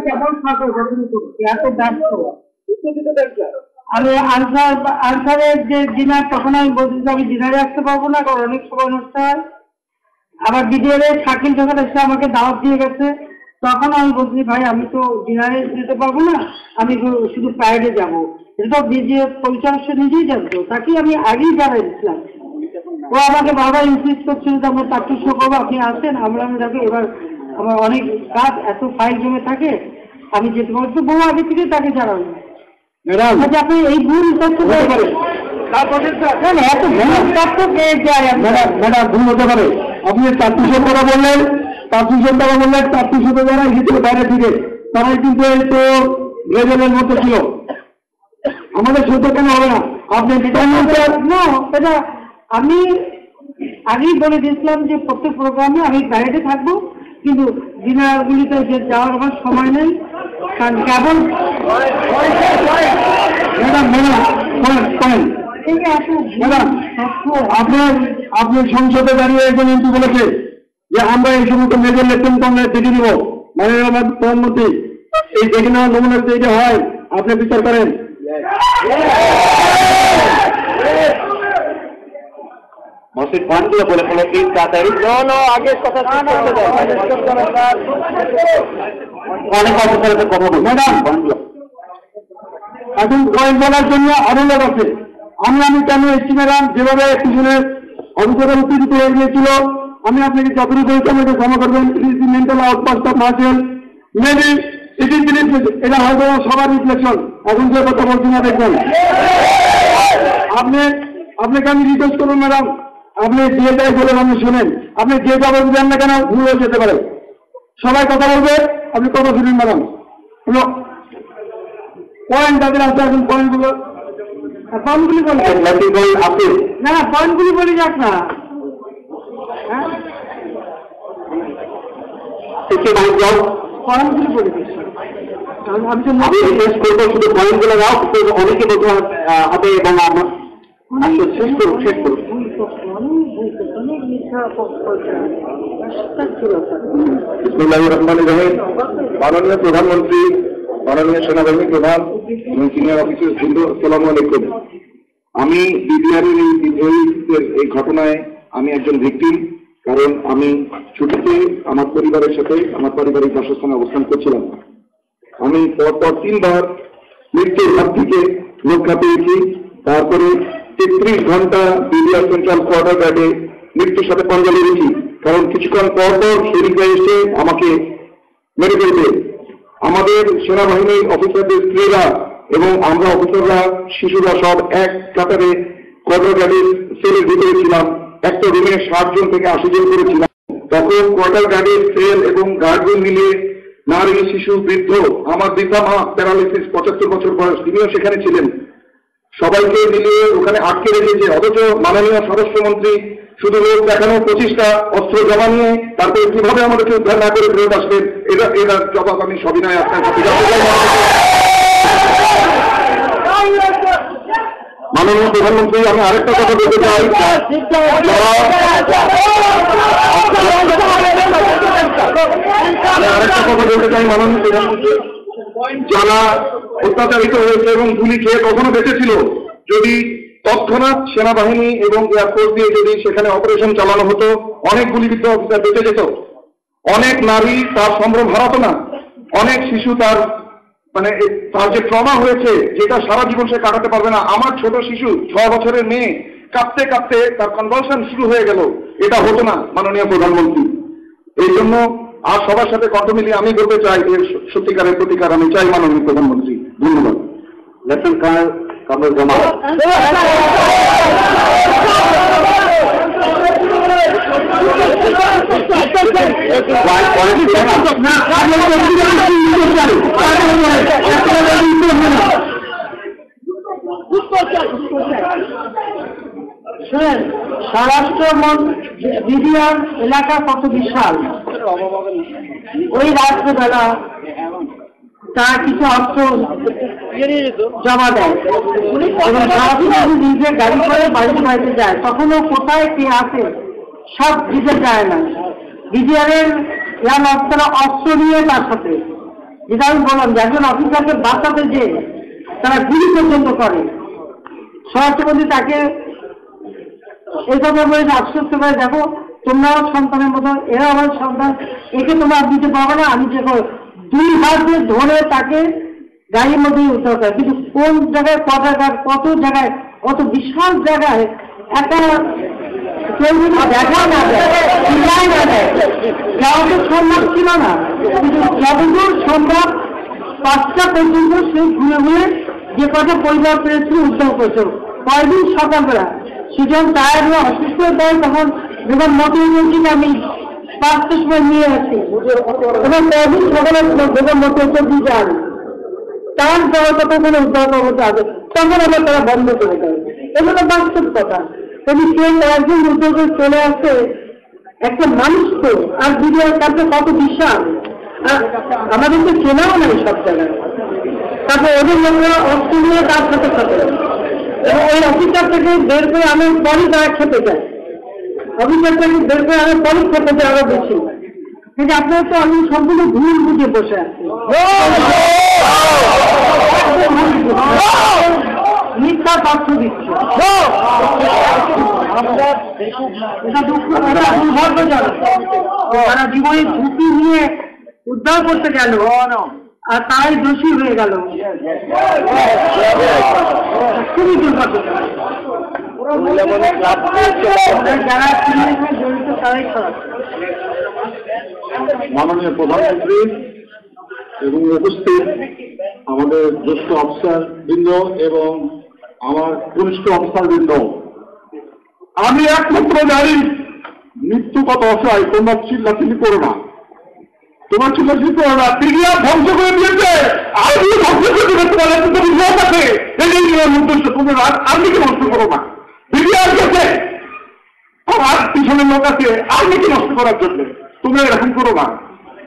কেমন থাকে এত ব্যস্ত আমি আনসারের যে ডিনার, তখন আমি বলছি আমি ডিনারে আসতে পারবো না, কারণ অনেক সময় নষ্ট হয়। আবার বিডিআর শাকিল যখন এসে আমাকে দাওয়াত দিয়ে গেছে, তখন আমি বলছি ভাই আমি তো ডিনারে যেতে পারবো না, আমি শুধু প্রাইভেটে যাবো। এটা তো বিডিআর পরিচালক সে নিজেই জানতো, তাকে আমি আগেই জানাই দিচ্ছিলাম। ও আমাকে বারবার ইনসিস্ট করছিল যে আমরা চারটে শো করবো, আপনি আসেন। আমরা দেখো এবার আমার অনেক কাজ, এত ফাইল জমে থাকে, আমি যেতে পারবো। বউ আগে থেকে তাকে জানাবো আপনি এই ভুল তথ্য ম্যাডাম ভুল হতে পারে। আপনি 400 টাকা বললেন, 400 টাকা বললেন, 400 যারা এসেছিল বাইরে থেকে, তারাই কিন্তু এই তো রেজেলের মতো ছিল। আমাদের সত্য কেন হবে না? আপনি এটা আমি আগেই বলে দিয়েছিলাম যে প্রত্যেক প্রোগ্রামে আমি বাইরে থাকবো, কিন্তু ডিনারগুলিতে যে যাওয়ার আমার সময় নেই। কারণ কেবল আপনার সংসদে দাঁড়িয়ে একজন এমপি বলেছে যে আমরা এই সমস্ত মেজর লেফটেন্ট আমরা দেখে দিব, মাননীয় প্রধানমন্ত্রী এই দেখে নেওয়ার নমুনা এটা হয়, আপনি বিচার করেন। মসজিদ পয়েন্টগুলো বলে ফেলে প্লিজ তাড়াতাড়ি। আগের কথা অনেক অবস্থার কথা বলবো ম্যাডাম। এখন পয়েন্ট বলার জন্য আরো লোক আছে। আমি কেন এসছি ম্যাডাম? যেভাবে পিছনে অভিযোগের উত্তেজিত হয়ে গিয়েছিল, আমি আপনাকে যতটুকু বলতাম এটা ক্ষমা করবেন। মেন্টাল আউটপাস্ট অফ মার্চেল মেবি এটা হয়তো সবার রিফ্লেকশন। এখন যে কথা বলছি না দেখবেন আপনাকে আমি রিকোয়েস্ট করুন ম্যাডাম, আপনি যে যাই বলে আপনি শোনেন, আপনি যে জবাব দেন না কেন ভুল হয়ে যেতে পারে। সবাই কথা বলবে, আপনি কথা শুনুন ম্যাডাম। পয়েন্ট তাদের আছে, এখন পয়েন্টগুলি না পয়েন্টগুলি বলে যাক না। পয়েন্টগুলি বলে দিচ্ছি আমি তো শেষ করবো, শুধু পয়েন্টগুলো দাও, অনেকে বলতে হবে এবং শেষ করুন। মাননীয় প্রধানমন্ত্রী, মাননীয় সেনাবাহিনী প্রধান এবং সিনিয়র অফিসার বৃন্দ, আসসালামু আলাইকুম। আমি বিডিআরের এই ঘটনায় আমি একজন ভিকটিম, কারণ আমি ছুটিতে আমার পরিবারের সাথে আমার পারিবারিক বাসস্থানে অবস্থান করছিলাম। আমি পরপর 3 বার মৃত্যুর হাত থেকে রক্ষা পেয়েছি। তারপরে 33 ঘন্টা বিডিআর সেন্ট্রাল কোয়ার্টার গার্ডে মৃত্যুর সাথে পাঞ্জা লেগেছি, কারণ কিছুক্ষণ পর শরীরটা এসে আমাকে মেরে ফেলবে। আমাদের সেনাবাহিনীর অফিসারদের স্ত্রীরা এবং আমরা অফিসাররা, শিশুরা সব এক কাতারে কোয়ার্টার গার্ডের সেলের ভিতরে ছিলাম। একটা রুমে 60 জন থেকে 80 জন করেছিলাম। তখন কোয়ার্টার গার্ডের সেল এবং গার্ডদের মিলে নারী, শিশু, বৃদ্ধ, আমার পিতা মা প্যারালাইসিস 75 বছর বয়স, তিনিও সেখানে ছিলেন, সবাইকে মিলে ওখানে আটকে রেখেছে। অথচ মাননীয় স্বরাষ্ট্রমন্ত্রী শুধু লোক দেখানো 25টা অস্ত্র জমা নিয়ে তারপরে কিভাবে আমাদেরকে উদ্ধার না করে ফেরত আসবেন, এটার জবাব আমি সবিনয় আপনার কাছে জানতে চাই। মাননীয় প্রধানমন্ত্রী, আমি আরেকটা কথা বলতে চাই। মাননীয় প্রধানমন্ত্রী, যারা অত্যাচারিত হয়েছে এবং গুলি খেয়ে কখনো বেঁচেছিল, যদি তৎক্ষণাৎ সেনাবাহিনী এবং এয়ারফোর্স দিয়ে যদি সেখানে অপারেশন চালানো হতো, অনেক গুলিবিদ্ধ অফিসার বেঁচে যেত। অনেক নারী তার সম্ভ্রম হারাতো না। অনেক শিশু তার যে ট্রমা হয়েছে, যেটা সারা জীবন সে কাটাতে পারবে না। আমার ছোট শিশু 6 বছরের মেয়ে কাঁপতে কাঁপতে তার কনভালশন শুরু হয়ে গেল, এটা হতো না মাননীয় প্রধানমন্ত্রী। এই জন্য আর সবার সাথে কণ্ঠ মিলিয়ে আমি বলতে চাই, এর সত্যিকারের প্রতিকার আমি চাই মাননীয় প্রধানমন্ত্রী। ধন্যবাদ। Lieutenant colonel Kamrul Zaman. স্বরাষ্ট্র বিডিআর এলাকা কত বিশাল, ওই রাত্রেবেলা তার কিছু অর্থ জমা দেয় এবং সারাদিন নিজে গাড়ি করে বাড়িতে যায়, তখনও কোথায় কে আসে সব দিতে যায় না। বিডিআরের অস্ত্র নিয়ে তার সাথে যেটা আমি বললাম যে একজন অফিসারকে বাঁচাতে যে তারা গুলি পর্যন্ত করে, স্বরাষ্ট্রমন্ত্রী তাকে এই কথা বলে আশ্বস্ত করে, দেখো তোমরাও সন্তানের মতো, এরা আমার সন্তান, একে তোমরা দিতে পারবে না, আমি যে 2 হাত দিয়ে ধরে তাকে গাড়ির মধ্যে উদ্ধার করে। কিন্তু কোন জায়গায় কত জায়গায়, কত বিশাল জায়গায় একটা কেউ যদি দেখা না দেয়, না দেয়, যাওয়া তো সম্ভব ছিল না। কিন্তু যতদূর সম্ভব 5টা পর্যন্ত সে ঘুরে ঘুরে যে কটা পরিবার পেরেছিল উদ্ধার করেছিল। কয়েকদিন সকালবেলা সুজন টায়ার হয়ে অসুস্থ দেয়, তখন যখন মতো বলছিল আমি 5টার সময় নিয়ে আসি, এবং কয়েকদিন সকালে যখন মতো দিয়ে যান তার যাওয়ার কথা কোনো উদ্ধার করতে হবে, তখন আবার তারা বন্ধ করে দেয়। এগুলো বাস্তব কথা। যদি কেউ একজন উদ্যোগ চলে আসে, একটা মানুষ তো, আর বিডিআর কাছে কত বিশাল, আর আমাদের তো চেনাও নাই সব জায়গায়। তারপর ওদের লোকরা অস্ত্র নিয়ে তার সাথে সাথে, এবং ওই অফিসার থেকে বের করে আমি পরই তারা খেতে যায়, অফিসার থেকে বের করে আমি পরই খেতে যায় আরো বেশি। কিন্তু আপনার তো আমি সম্পূর্ণ ভুল বুঝে বসে আছি, মিথ্যা তথ্য দিচ্ছে। এটা দুর্ভাগ্যজনক। তারা জীবনের ঝুঁকি নিয়ে উদ্ধার করতে গেল আর তারাই দোষী হয়ে গেল, খুবই দুর্ভাগ্যজনক। যারা জড়িত তারাই খারাপ। মাননীয় প্রধানমন্ত্রী এবং উপস্থিত আমাদের জ্যেষ্ঠ অফিসার বৃন্দ এবং আমার কনিষ্ঠ অফিসার বৃন্দ, আমি একমাত্র জানি মৃত্যু কত অসহায়। তোমরা চিল্লাচিল্লি করো না, তোমার চিল্লাচিল্লি করো না। বিডিআর ধ্বংস করে দিয়েছে, আর্মি ধ্বংস করে দিবে। তোমার তুমি লোক আছে, উদ্দেশ্য তুমি আর্মিকে নষ্ট করো না। বিডিআর গেছে, আমার পিছনের লোক আছে আর্মিকে নষ্ট করার জন্য, তুমি এরকম করো না।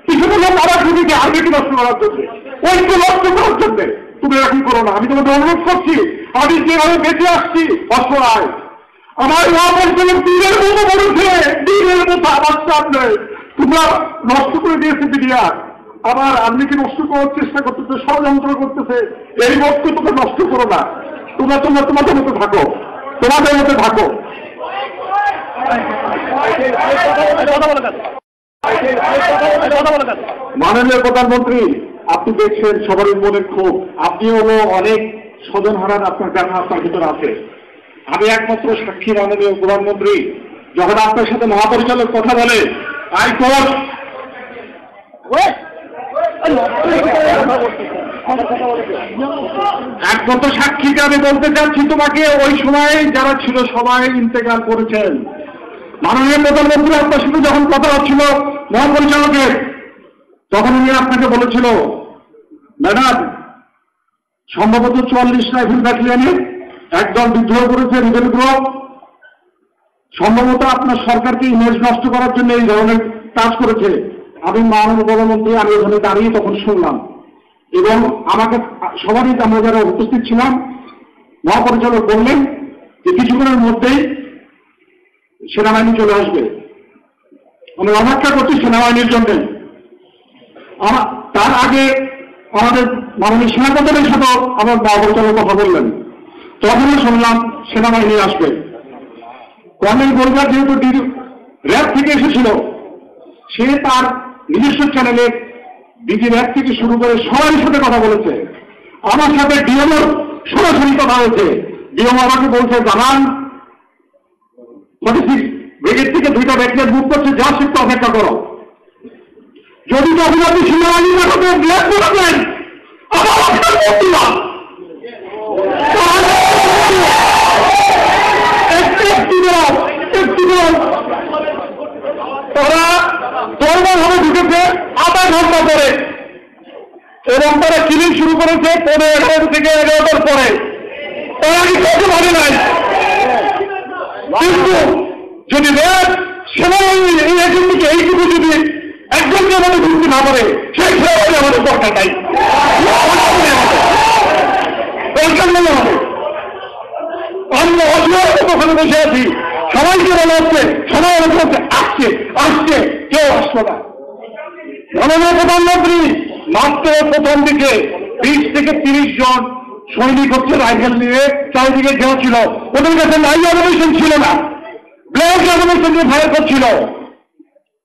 পিছনের লোক আবার খুঁজেছে আর্মিকে নষ্ট করার জন্য, ঐক্য নষ্ট করার জন্য, তুমি এরকম করো না। আমি তোমাদের অনুরোধ করছি, আমি যেভাবে বেঁচে আসছি অসহায়, আমার তীরের মতো বলেছে, তীরের মতো আমার সামনে তোমরা নষ্ট করে দিয়েছে বিডিআর। আবার আর্মিকে নষ্ট করার চেষ্টা করতেছে, ষড়যন্ত্র করতেছে। এই মতকে তোমরা নষ্ট করো না। তোমরা তোমাদের মতো থাকো, তোমাদের মতো থাকো। মাননীয় প্রধানমন্ত্রী, আপনি দেখছেন সবারই মনে ক্ষোভ। আপনি হলো অনেক স্বজন হারান আপনার দেখা আপনার ভিতরে আছে। আমি একমাত্র সাক্ষী। মাননীয় প্রধানমন্ত্রী, যখন আপনার সাথে মহাপরিচালক কথা বলে, হাইকোর্ট একমাত্র সাক্ষীকে আমি বলতে চাচ্ছি তোমাকে, ওই সময় যারা ছিল সবাই ইন্তেকাল করেছেন। মাননীয় প্রধানমন্ত্রী, আপনার সাথে যখন কথা হচ্ছিল মহাপরিচালকের, তখন উনি আপনাকে বলেছিল, ম্যাডাম সম্ভবত 44 রাইফেল ব্যাটালিয়নে একদল বিদ্রোহ করেছে, রিবেল গ্রুপ, সম্ভবত আপনার সরকারকে ইমেজ নষ্ট করার জন্য এই ধরনের কাজ করেছে। আমি মাননীয় প্রধানমন্ত্রী, আমি ওখানে দাঁড়িয়ে তখন শুনলাম, এবং আমাকে সবারই, আমরা যারা উপস্থিত ছিলাম, মহাপরিচালক বললেন যে কিছুক্ষণের মধ্যেই সেনাবাহিনী চলে আসবে। আমি অপেক্ষা করছি সেনাবাহিনীর জন্য। তার আগে আমাদের মাননীয় সেনাপ্রধানের সাথেও আমার মহাপরিচালক কথা বললেন, তখনও শুনলাম সেনাবাহিনী আসবে। কর্নেল গোলগার যেহেতু র্যাব থেকে এসেছিল, সে তার নিজস্ব চ্যানেলে ডিজি র্যাব থেকে শুরু করে সবারই সাথে কথা বলেছে। আমার সাথে ডিএমওর সরাসরি কথা হয়েছে। ডিএমও আমাকে বলছে, জানান 46 ব্রিগেড থেকে 2টা ব্যাটালিয়ন মুভ করছে, যা শিখতে অপেক্ষা করো। যদি তখন আপনি সেনাবাহিনী মাঠে ব্ল্যাক করেছেন, আমার তারা দলবলভাবে ঢুকেছে 8 ঘন্টা পরে, এবং তারা কিলিং শুরু করেছে 11 থেকে 11টার পরে। তারা কি কাউকে ভাবে নাই, কিন্তু যদি র্যাব সেনাবাহিনী এই এজেন্টকে এইটুকু যদি একজনকে আমাদের ঢুকতে না পারে, সেই সেনাবাহিনী আমাদের দরকার নাই। আমরা অসুবিধা ওখানে বসে আছি, সবাইকে বলা হচ্ছে, সবাই বলছে আসছে আসছে, কেউ আসলো না। মাননীয় প্রধানমন্ত্রী, মাত্র প্রথম দিকে 20 থেকে 30 জন সৈনিক হচ্ছে রাইফেল নিয়ে চারিদিকে ঘেরা ছিল। ওদের কাছে লাইভ অ্যানিমেশন ছিল না, ব্ল্যাক অ্যানিমেশন দিয়ে ফায়ার করছিল।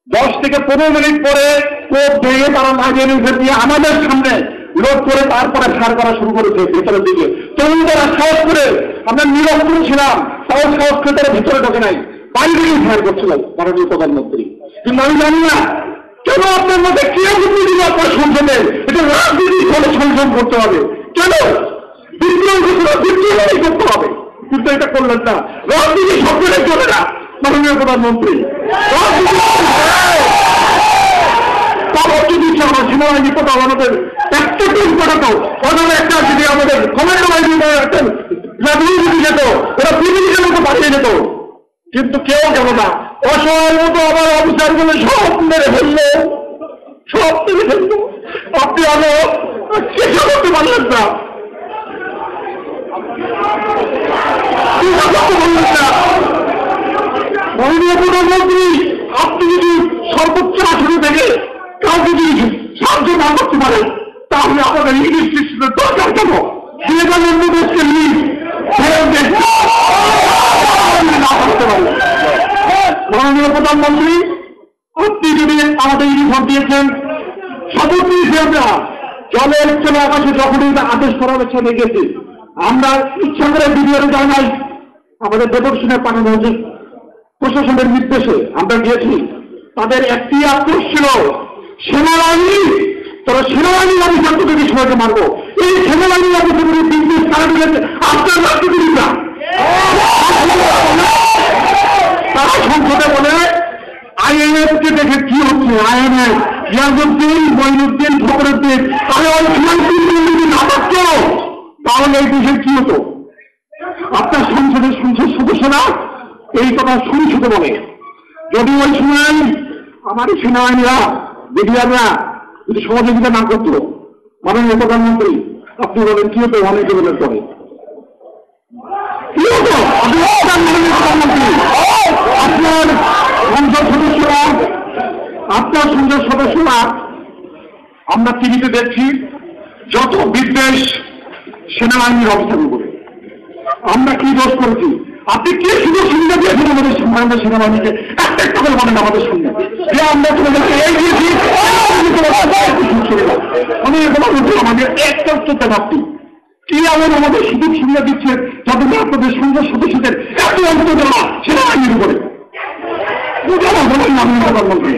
10 থেকে 15 মিনিট পরে কোপ ভেঙে তারা লাইভ অ্যানিমেশন দিয়ে আমাদের সামনে লোড করে তারপরে ফায়ার করা শুরু করেছে ভেতরের দিকে। তরুণরা সাহস করে, আমরা নিরস্ত্র ছিলাম, তাও সাহস করে তারা ভিতরে ঢোকে নাই, বাইরে গিয়ে ফায়ার করছিল মাননীয় প্রধানমন্ত্রী। কিন্তু আমি জানি না কেন আপনার মধ্যে কে বুদ্ধি দিল আপনার সংসদে এটা রাজনীতি ফলে সংশোধন করতে হবে, কেন বিদ্রোহ করতে হবে, কিন্তু এটা করলেন না। রাজনীতি সকলে চলে না মাননীয় প্রধানমন্ত্রী, সেনাবাহিনী কোথাও আমাদের একটা টিম পাঠাতো, ওখানে একটা যদি আমাদের কমান্ডো বাহিনী একটা যদি যেত, ওরা পৃথিবীর মতো পাঠিয়ে যেত, কিন্তু কেউ গেল না। অসহায় মতো আমার অফিসার গুলো সব মেরে ফেললো, সব মেরে ফেললো। আপনি আরো চেষ্টা করতে পারলেন না, মাননীয় প্রধানমন্ত্রী, আপনি যদি সর্বোচ্চ আসনে থেকে কাউকে যদি সাহায্য না করতে পারেন তাহলে আমাদের ইংলিশ সিস্টেমের দরকার কেন? বিবেকানন্দ দেশকে লিগ না করতে পারেন। মাননীয় প্রধানমন্ত্রী, আপনি যদি আমাদের ইউনিফর্ম দিয়েছেন, শপথ নিয়েছি আমরা, জলে চলে আকাশে যখনই আদেশ করা হচ্ছে গেছি, আমরা ইচ্ছা করে ভিডিওতে যাই নাই, আমাদের দেবর্ষণে পাঠানো হয়েছে প্রশাসনের নির্দেশে আমরা গিয়েছি। তাদের একটি আক্রোশ ছিল সেনাবাহিনী, তারা সেনাবাহিনী অফিসার থেকে সবাইকে মারবো। এই সেনাবাহিনী অফিসারের বিজনেস কারা দিয়েছে আপনার রাজনীতিবিদরা। তারা সংসদে বলে আইএনএফ কে দেখে কি হচ্ছে, আইএনএফ ইয়াজউদ্দিন, মঈনুদ্দিন, ফখরুদ্দিন, তাহলে ওই যদি না থাকত তাহলে এই দেশের কি হতো? আপনার সংসদের সংসদ সদস্যরা এই কথা সংসদে বলে। যদি ওই সময় আমার সেনাবাহিনীরা বিডিআররা যদি সহযোগিতা না করতো, মাননীয় প্রধানমন্ত্রী আপনি বলেন কি হতো? অনেক জীবনের পরে কি হতো? মাননীয় প্রধানমন্ত্রী, আপনার সংসদ সদস্যরা, আপনার সংসদ সদস্যরা আমরা টিভিতে দেখছি যত বিদ্বেষ সেনাবাহিনীর অবস্থার উপরে। আমরা কি দোষ করেছি? আপনি কি সুযোগ সুবিধা দিয়েছেন আমাদের সেনাবাহিনীকে? একটা একটা করে বলেন আমাদের সঙ্গে যে আমরা তোমাদেরকে এই দিয়েছি, আমাদের একটা উত্তর দেন আপনি কি এমন আমাদের সুযোগ সুবিধা দিচ্ছেন যাতে আপনাদের সংসদ সদস্যদের এত অন্তর্জনা সেনাবাহিনীর উপরে? মাননীয় প্রধানমন্ত্রী,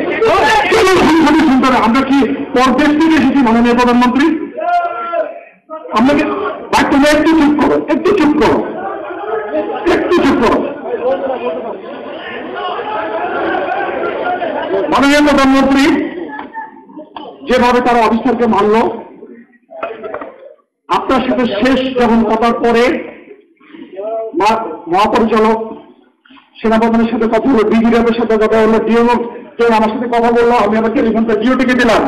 কেন সংসদে শুনতে হবে? আমরা কি পরদেশ থেকে এসেছি মাননীয় প্রধানমন্ত্রী? আমরা কি তুমি একটু চুপ করো, একটু চুপ করো, একটু চুপ করো। মাননীয় প্রধানমন্ত্রী যেভাবে তারা অফিসারকে মারল, আপনার সাথে শেষ যখন কথার পরে মহাপরিচালক সেনাপ্রধানের সাথে কথা হলো, বিজিএফের সাথে কথা হলো, ডিএমও কেউ আমার সাথে কথা বললো, আমি আমার টেলিফোনটা জিওটিকে দিলাম,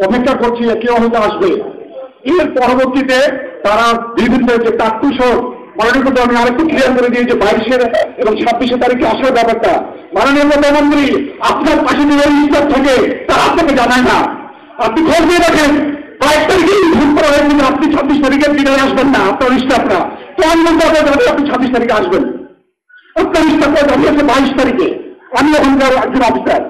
অপেক্ষা করছি কেউ হয়তো আসবে। এর পরবর্তীতে তারা বিভিন্ন যে কাকতুসর মাননীয় প্রধান, আমি আরেকটু ক্লিয়ার করে দিয়েছি 22 এবং 26 তারিখে আসার ব্যাপারটা। মাননীয় প্রধানমন্ত্রী, আপনার পাশে যে স্টাফ থাকে তারা আপনাকে জানায় না, আপনি খোঁজ নিয়ে রাখেন। 22 তারিখে ফোন করা হয়েছিল আপনি 26 তারিখের দিনে আসবেন না, আপনার স্টাফরা তো আমি বলতে হবে আপনি 26 তারিখে আসবেন। আপনার স্টাফরা জানিয়েছে 22 তারিখে, আমি ওখানকার একজন অফিসার,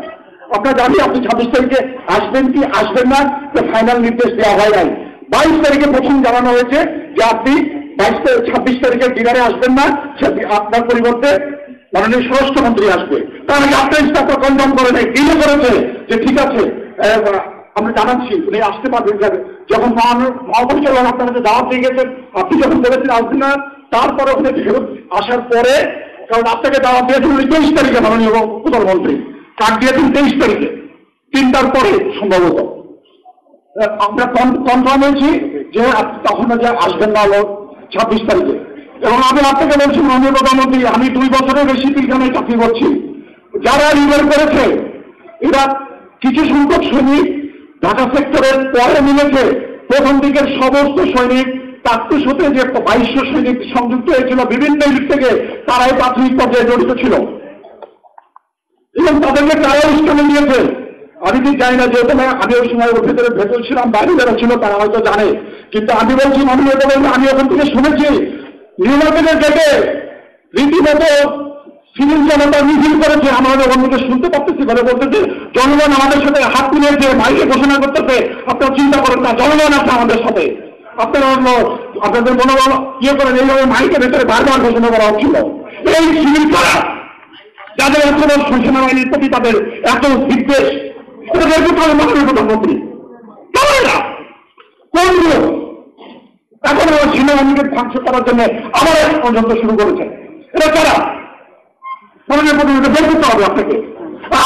আপনার জানি আপনি 26 তারিখে আসবেন কি আসবেন না, তো ফাইনাল নির্দেশ দেওয়া হয় নাই। 22 তারিখে প্রথম জানানো হয়েছে যে আপনি 26 তারিখের ডিনারে আসবেন না, আপনার পরিবর্তে মাননীয় স্বরাষ্ট্রমন্ত্রী আসবে। তার আগে আপনার স্টাফটা কনফার্ম করে নেই, ডিলে করেছে যে ঠিক আছে আমরা জানাচ্ছি উনি আসতে পারবেন। যখন মহাপরিচালক আপনার কাছে দাওয়াত দিয়ে গেছেন, আপনি যখন বলেছেন আসবেন না, তারপরে ওখানে ফেরত আসার পরে, কারণ আপনাকে দাওয়াত দিয়েছেন উনি 23 তারিখে মাননীয় প্রধানমন্ত্রী, কার্ড দিয়েছেন 23 তারিখে 3টার পরে সম্ভবত। আমরা কনফার্ম হয়েছি যে তখন যে আসবেন না হলো 26 তারিখে। এবং আমি আপনাকে বলছি মাননীয় প্রধানমন্ত্রী, আমি 2 বছরের বেশি পিলখানায় চাকরি করছি, যারা রিভেল করেছে এরা কিছু সংখ্যক সৈনিক ঢাকা সেক্টরের পরে মিলেছে। প্রথম দিকের সমস্ত সৈনিক কাকতুস হতে যে 2200 সৈনিক সংযুক্ত হয়েছিল বিভিন্ন দিক থেকে, তারাই প্রাথমিক পর্যায়ে জড়িত ছিল এবং তাদেরকে কারা উস্কানি দিয়েছে। আমি ঠিক জানি না, যেহেতু আমি ওই সময় ওর ভেতর ছিলাম, বাইরে যারা ছিল তারা হয়তো জানে, কিন্তু আমি বলছি মাননীয় প্রধানমন্ত্রী, আমি ওখান থেকে শুনেছি নিউ মার্কেটের গেটে রীতিমতো সিভিল জনতা মিছিল করেছে। আমাদের অন্যকে শুনতে পারতেছি, বলে বলতেছে জনগণ আমাদের সাথে হাত মিলিয়েছে, মাইকে ঘোষণা করতেছে। আপনারা চিন্তা করেন না, জনগণ আছে আমাদের সাথে। আপনারা আপনাদের মনোবল করেন, এইভাবে মাইকের ভেতরে বারবার ঘোষণা করা হচ্ছিল। এই সিভিল করা যাদের এত সেনাবাহিনীর প্রতি তাদের এত বিদ্বেষ, মাননীয় প্রধানমন্ত্রী কোন লোক এখন আমার সেনাবাহিনীকে ধ্বংস করার জন্য আবার এক পর্যন্ত শুরু করেছে। এটা কারা? মাননীয় প্রধানমন্ত্রী বের করতে হবে আপনাকে।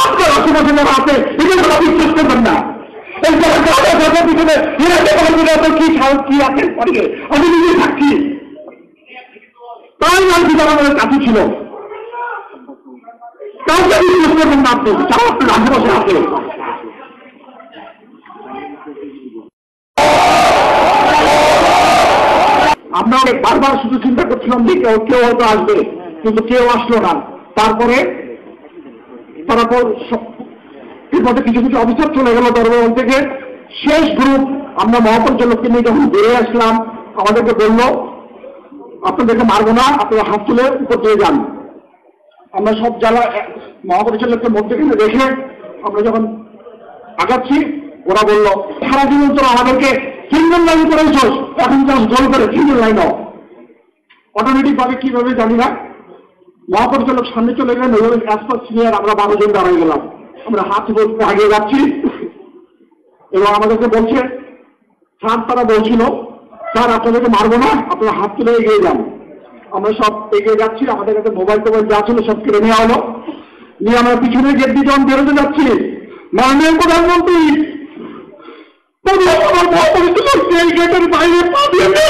আপনার আশেপাশে যারা আছে এগুলো বিশ্বাস করবেন না। এই যারা পিছনে কি সাহস কি আছে পারিয়ে আমি নিজেই থাকছি, তাই আর কি তারা আমাদের কাছে ছিল। কাউকে বিশ্বাস করবেন না আপনি, যারা আপনার আশেপাশে আছে। আমরা অনেক বারবার শুধু চিন্তা করছিলাম যে কেউ হয়তো আসবে, কিন্তু কেউ আসলো না। তারপরে তারপর এর মধ্যে কিছু কিছু অফিসার চলে গেল দরবার থেকে। শেষ গ্রুপ আমরা মহাপরিচালককে নিয়ে যখন বেরিয়ে আসলাম, আমাদেরকে বলল আপনাদেরকে মারবো না, আপনারা হাত তুলে উপর দিয়ে যান। আমরা সব জ্বালা মহাপরিচালককে মধ্যে কিনে রেখে আমরা যখন আগাচ্ছি, ওরা বলল সারা জীবন তোরা আমাদেরকে সিঙ্গেল লাইন করেছ, এখন চাষ জল করে সিঙ্গেল লাইন অটোমেটিক ভাবে কিভাবে জানি না। মহাপরিচালক সামনে চলে গেলেন, অ্যাসপার সিনিয়র আমরা 12 জন দাঁড়াই গেলাম। আমরা হাত আগিয়ে যাচ্ছি এবং আমাদেরকে বলছে স্যার, তারা বলছিল স্যার আপনাদেরকে মারবো না, আপনারা হাত তুলে এগিয়ে যান। আমরা সব এগিয়ে যাচ্ছি, আমাদের কাছে মোবাইল টোবাইল যা ছিল সব কেড়ে নেওয়া হলো। নিয়ে আমরা পিছনে গেট দিয়ে যখন বেরোতে যাচ্ছি, মাননীয় প্রধানমন্ত্রী গেটের বাইরে পা দিয়েছে।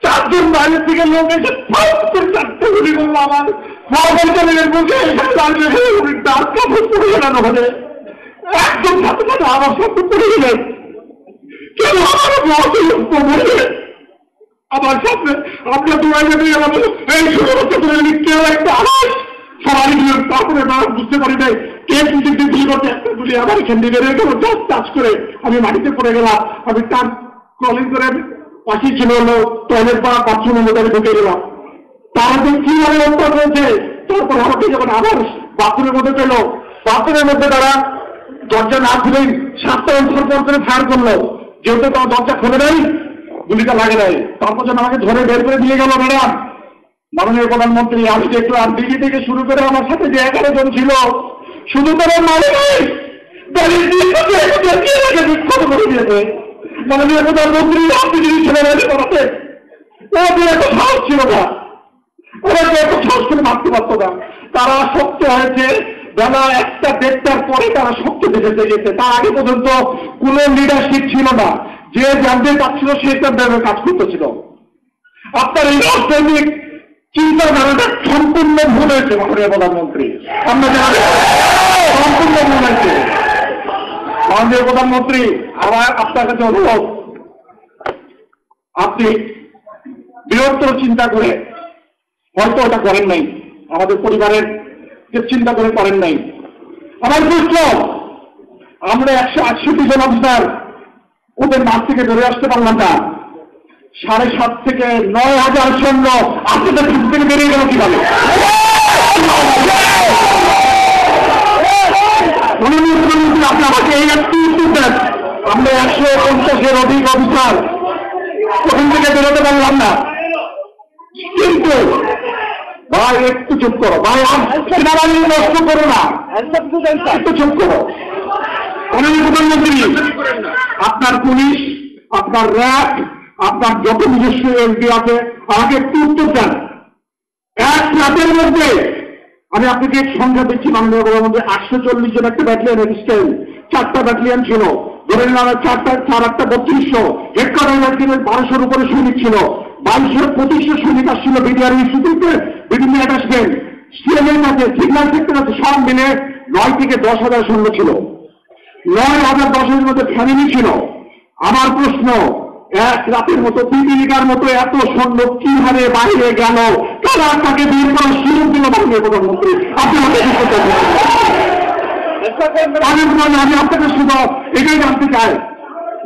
4 জন বাইরের থেকে লোক এসে 4টে গুলি করলো আমার মহাপরিচালকের মুখে। পড়ে গেলেন ওখানে, একদম সাথে সাথে আমার সব পড়ে গেলেন। কেউ আমার সামনে আমরা দৌড়াইতে নিয়ে গেলাম, এই 16 বছর ধরে কেউ একটা আওয়াজ সবাই দিলেন। তারপরে না বুঝতে পারি নাই কে কিন্তু গুলি করতে, একটা গুলি আমার এখান থেকে বেরিয়ে গেল, টাচ করে আমি মাটিতে পড়ে গেলাম। আমি তার কলিং করে পাশে ছিল হলো টয়লেট বা বাথরুমের মধ্যে আমি ঢুকে গেলাম। তারা তো কিভাবে উত্তর করেছে। তারপর আমাকে যখন আবার বাথরুমের মধ্যে পেল, বাথরুমের মধ্যে তারা দরজা না খুলেই 7টা অঞ্চল করে ফায়ার করলো। যেহেতু তার দরজা খুলে নেই, গুলিটা লাগে নাই। তারপর যেন আমাকে ধরে বের করে দিয়ে গেল। ম্যাডাম, মাননীয় প্রধানমন্ত্রী, আমি দেখলাম দিল্লি থেকে শুরু করে আমার সাথে যে 11 জন ছিল, শুধু তারা মানে বিক্ষত করে দিয়েছে। মাননীয় প্রধানমন্ত্রী, আপনি যদি ছেলেমেয়েদের করাতে ওদের এত সাহস ছিল না, ওদেরকে এত সাহস করে মারতে পারত না। তারা শক্ত হয়েছে বেলা 1টা-1:30টার পরে তারা শক্ত দেখেছে গেছে। তার আগে পর্যন্ত কোনো লিডারশিপ ছিল না, যে জানতে পারছিল সে তার কাজ করতেছিল। আপনার এই রাজনৈতিক চিন্তাধারাটা সম্পূর্ণ ভুল হয়েছে মাননীয় প্রধানমন্ত্রী, আমরা জানি সম্পূর্ণ ভুল হয়েছে। মাননীয় প্রধানমন্ত্রী, আমার আপনার কাছে অনুরোধ, আপনি বৃহত্তর চিন্তা করে হয়তো ওটা করেন নাই, আমাদের পরিবারের যে চিন্তা করে করেন নাই। আমার প্রশ্ন, আমরা 168 জন অফিসার ওদের মাঠ থেকে ধরে আসতে পারলাম না, 7.5 থেকে 9,000 সৈন্য আপনাদের থেকে বেরিয়ে গেল কিভাবে? আপনি আমাকে এই একটু উত্তর দেন। আমরা 150-এর অধিক অফিসার ওখান থেকে বেরোতে পারলাম না। কিন্তু ভাই একটু চুপ করো ভাই, সেনাবাহিনী নষ্ট করো না, একটু চুপ করো। মাননীয় প্রধানমন্ত্রী, আপনার পুলিশ, আপনার র্যাব, আপনার যত নিজস্ব এসডি আছে, আমাকে একটু উত্তর দেন। 1 রাতের মধ্যে আমি আপনাকে সংখ্যা দিচ্ছি মাননীয় প্রধানমন্ত্রী, 840 জন একটা ব্যাটালিয়ন এক্সটেন, 4টা ব্যাটালিয়ন ছিল, ধরে নিলাম 4-8টা 3200, হেডকোয়ার্টার ব্যাটালিয়নের 1200-র উপরে সৈনিক ছিল, 2200-2500 সৈনিক আসছিল বিডিআর ইনস্টিটিউটে, বিভিন্ন অ্যাটাচমেন্ট, সিএমএম আছে, সিগন্যাল সেক্টর আছে, সব মিলে 9 থেকে 10,000 সৈন্য ছিল। 9,000-10,000 মধ্যে ফ্যামিলি ছিল। আমার প্রশ্ন, 1 রাতের মতো পিপিলিকার মতো এত সৈন্য কিভাবে বাইরে গেল? কারা তাকে বের করার সুযোগ দিল মাননীয় প্রধানমন্ত্রী? আপনি আমাকে আমি আপনাদের শুধু এটাই জানতে চাই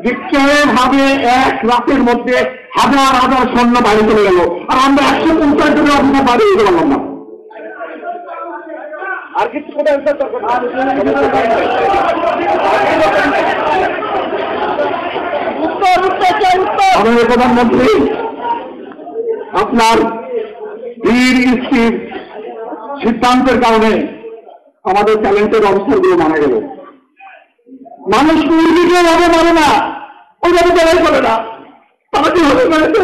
যে কিভাবে এক রাতের মধ্যে হাজার হাজার সৈন্য বাইরে চলে গেল, আর আমরা 150 জনের অফিসার বাইরে যেতে পারলাম না। আর কিছু আমাদের প্রধানমন্ত্রী আপনার বীর স্থির সিদ্ধান্তের কারণে আমাদের ট্যালেন্টের অবস্থাগুলো মারা গেল। মানুষ মুরগিকে ভাবে মানে না, ওইভাবে লড়াই করে না, তারা কিভাবে করেছে?